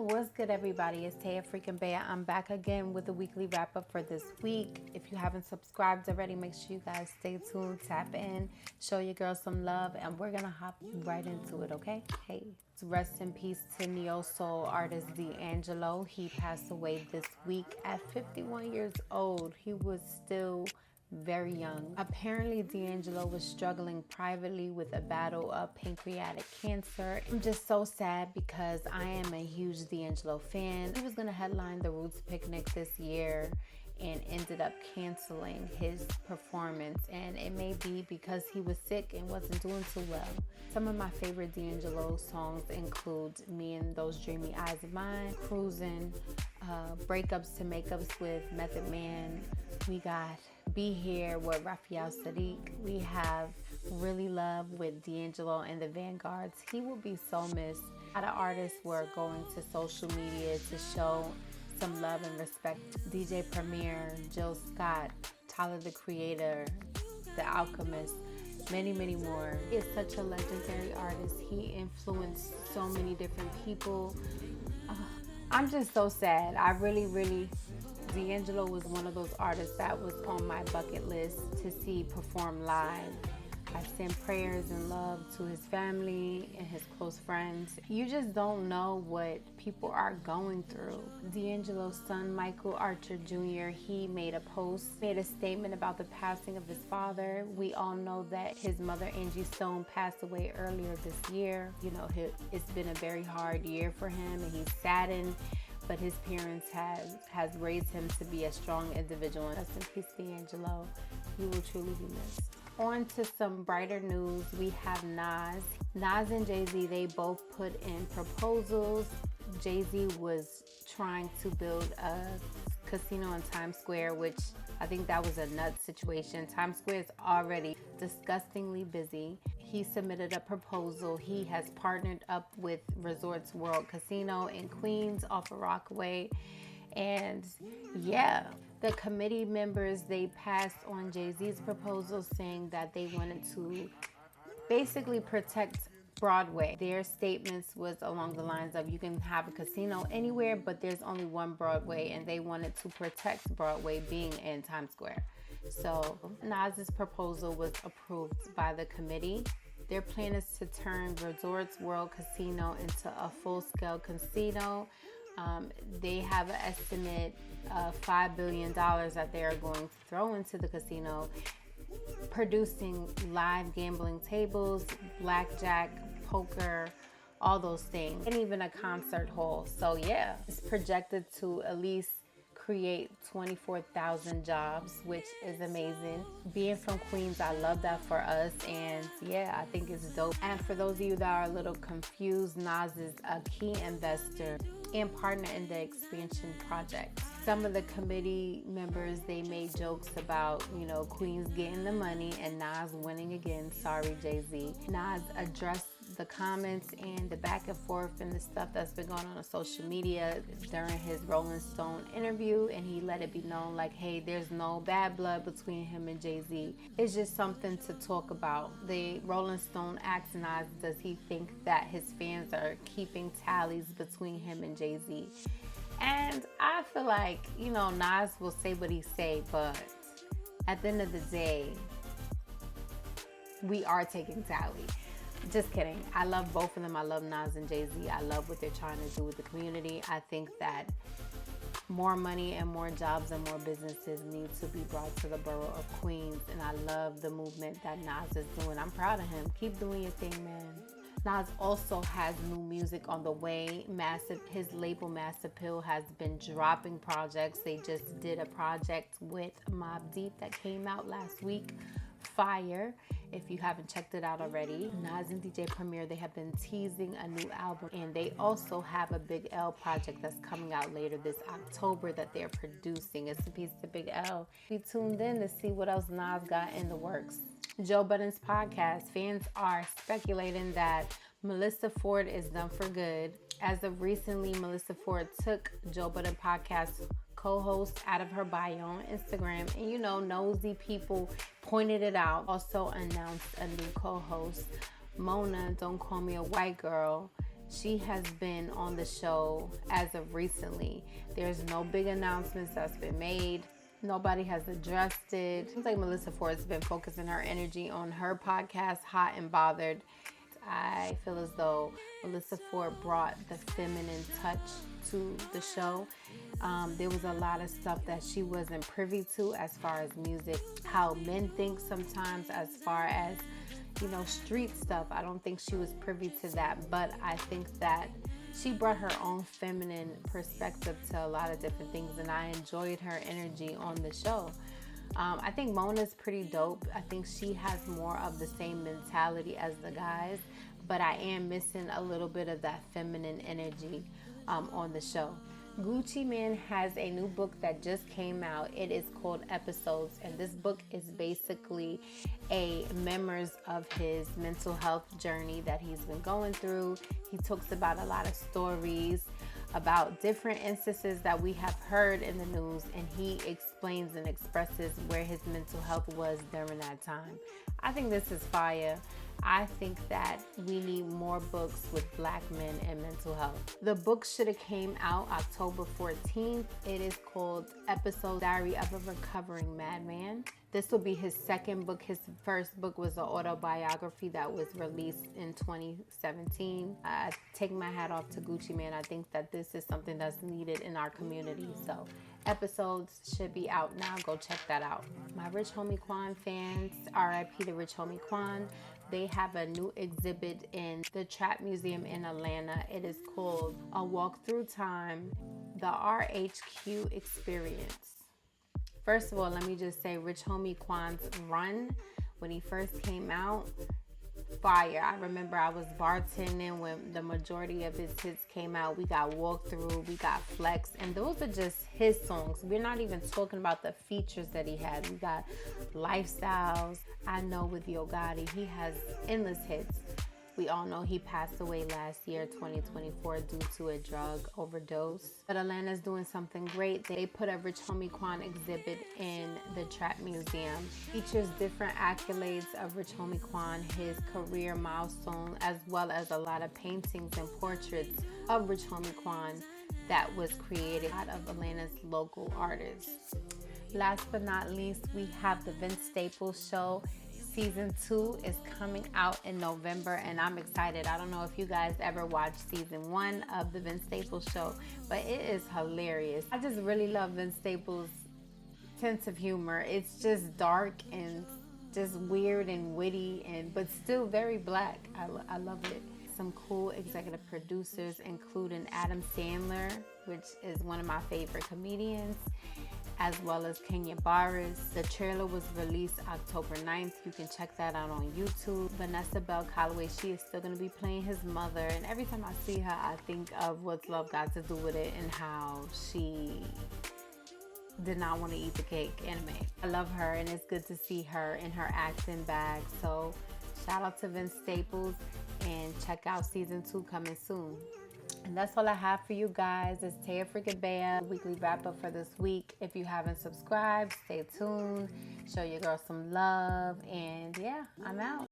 What's good, everybody? It's Taya freaking Bea. I'm back again with the weekly wrap up for this week. If you haven't subscribed already, make sure you guys stay tuned, tap in, show your girl some love, and we're gonna hop right into it, okay? Hey, rest in peace to neo soul artist D'Angelo. He passed away this week at 51 years old. He was still very young. Apparently, D'Angelo was struggling privately with a battle of pancreatic cancer. I'm just so sad because I am a huge D'Angelo fan. He was gonna headline the Roots picnic this year and ended up canceling his performance, and it may be because he was sick and wasn't doing too well. Some of my favorite D'Angelo songs include Me and Those Dreamy Eyes of Mine, Cruising, Breakups to Makeups with Method Man. We got Be Here with Raphael Sadiq. We have Really Love with D'Angelo and the Vanguards. He will be so missed. A lot of artists were going to social media to show some love and respect. DJ Premier, Jill Scott, Tyler the Creator, The Alchemist, many, many more. He is such a legendary artist. He influenced so many different people. I'm just so sad. D'Angelo was one of those artists that was on my bucket list to see perform live. I send prayers and love to his family and his close friends. You just don't know what people are going through. D'Angelo's son, Michael Archer Jr., he made a statement about the passing of his father. We all know that his mother, Angie Stone, passed away earlier this year. You know, it's been a very hard year for him, and he's saddened. But his parents has raised him to be a strong individual. Rest in peace, D'Angelo. You will truly be missed. On to some brighter news. We have Nas. Nas and Jay-Z, they both put in proposals. Jay-Z was trying to build a casino in Times Square, which I think that was a nuts situation. Times Square is already disgustingly busy. He submitted a proposal. He has partnered up with Resorts World Casino in Queens off of Rockaway. And yeah, the committee members, they passed on Jay-Z's proposal, saying that they wanted to basically protect Broadway. Their statements was along the lines of, you can have a casino anywhere, but there's only one Broadway, and they wanted to protect Broadway being in Times Square. So Nas's proposal was approved by the committee. Their plan is to turn Resorts World Casino into a full-scale casino. They have an estimate of $5 billion that they are going to throw into the casino, producing live gambling tables, blackjack, poker, all those things, and even a concert hall. So yeah, it's projected to at least create 24,000 jobs, which is amazing. Being from Queens, I love that for us, and yeah, I think it's dope. And for those of you that are a little confused, Nas is a key investor and partner in the expansion project. Some of the committee members, they made jokes about, Queens getting the money and Nas winning again. Sorry, Jay-Z. Nas addressed the comments and the back and forth and the stuff that's been going on social media during his Rolling Stone interview, and he let it be known like, hey, there's no bad blood between him and Jay-Z. It's just something to talk about. The Rolling Stone asked Nas, does he think that his fans are keeping tallies between him and Jay-Z? And I feel like, Nas will say what he say, but at the end of the day, we are taking tally. Just kidding. I love both of them. I love Nas and Jay-Z. I love what they're trying to do with the community. I think that more money and more jobs and more businesses need to be brought to the borough of Queens. And I love the movement that Nas is doing. I'm proud of him. Keep doing your thing, man. Nas also has new music on the way. His label Mass Appeal has been dropping projects. They just did a project with Mobb Deep that came out last week. Fire. If you haven't checked it out already, Nas and DJ Premier, they have been teasing a new album, and they also have a Big L project that's coming out later this October that they're producing. It's a piece of Big L. Be tuned in to see what else Nas got in the works. Joe Budden's podcast. Fans are speculating that Melissa Ford is done for good. As of recently, Melissa Ford took Joe Budden podcast co-host out of her bio on Instagram, and nosy people pointed it out. Also announced a new co-host, Mona, Don't Call Me a White Girl. She has been on the show as of recently. There's no big announcements that's been made. Nobody has addressed it. Seems like Melissa Ford's been focusing her energy on her podcast, Hot and Bothered. I feel as though Melissa Ford brought the feminine touch to the show. There was a lot of stuff that she wasn't privy to as far as music, how men think sometimes as far as, street stuff. I don't think she was privy to that, but I think that she brought her own feminine perspective to a lot of different things, and I enjoyed her energy on the show. I think Mona's pretty dope. I think she has more of the same mentality as the guys, but I am missing a little bit of that feminine energy on the show. Gucci Mane has a new book that just came out. It is called Episodes, and this book is basically a memoirs of his mental health journey that he's been going through. He talks about a lot of stories about different instances that we have heard in the news, and he explains and expresses where his mental health was during that time. I think this is fire. I think that we need more books with black men and mental health. The book should have came out October 14th. It is called Episode Diary of a Recovering Madman. This will be his second book. His first book was an autobiography that was released in 2017. I take my hat off to Gucci Mane. I think that this is something that's needed in our community. So Episodes should be out now. Go check that out. My Rich Homie Quan fans, R.I.P. to Rich Homie Quan. They have a new exhibit in the Trap Museum in Atlanta. It is called A Walk Through Time, the RHQ Experience. First of all, let me just say Rich Homie Quan's run when he first came out, fire. I remember I was bartending when the majority of his hits came out. We got Walk Through, we got Flex, and those are just his songs. We're not even talking about the features that he had. We got Lifestyles, I Know with Yo Gotti. He has endless hits. We all know he passed away last year, 2024, due to a drug overdose. But Atlanta's doing something great. They put a Rich Homie Quan exhibit in the Trap Museum. Features different accolades of Rich Homie Quan, his career milestone, as well as a lot of paintings and portraits of Rich Homie Quan that was created out of Atlanta's local artists. Last but not least, we have the Vince Staples Show. Season 2 is coming out in November, and I'm excited. I don't know if you guys ever watched season 1 of the Vince Staples Show, but it is hilarious. I just really love Vince Staples' sense of humor. It's just dark and just weird and witty, but still very black. I love it. Some cool executive producers, including Adam Sandler, which is one of my favorite comedians, as well as Kenya Barris. The trailer was released October 9th. You can check that out on YouTube. Vanessa Bell Calloway, she is still going to be playing his mother. And every time I see her, I think of What's Love Got to Do with It and how she did not want to eat the cake anime. I love her, and it's good to see her in her acting bag. So shout out to Vince Staples, and check out season 2 coming soon. And that's all I have for you guys. It's Taya Freaking Bea, weekly wrap up for this week. If you haven't subscribed, stay tuned. Show your girl some love. And yeah, I'm out.